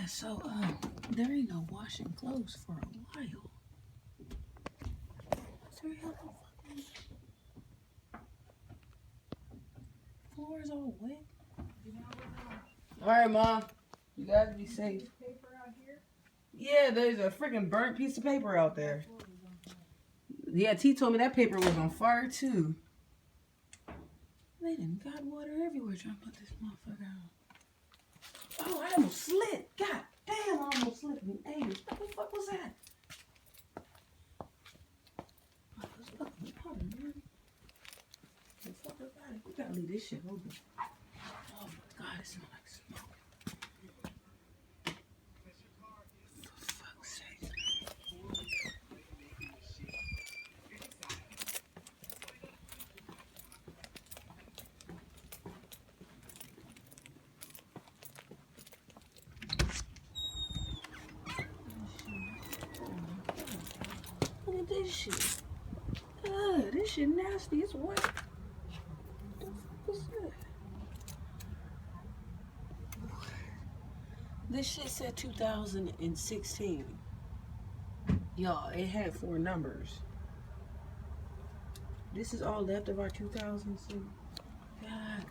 So there ain't no washing clothes for a while. So the fucking floor is all wet. All right, Mom. You gotta be safe. Paper out here? Yeah, there's a freaking burnt piece of paper out there. Yeah, T told me that paper was on fire too. They done got water everywhere trying to put this motherfucker out. Oh, I almost slid. God damn, I almost slipped in Ames. What the fuck was that? Oh, this fucking water, man. The fuck about it. We gotta leave this shit open. Oh my God, it smells like smoke. For fuck's sake. Look at this shit. This shit nasty. It's wet. What the fuck was that? This shit said 2016. Y'all, it had 4 numbers. This is all left of our 2000s. God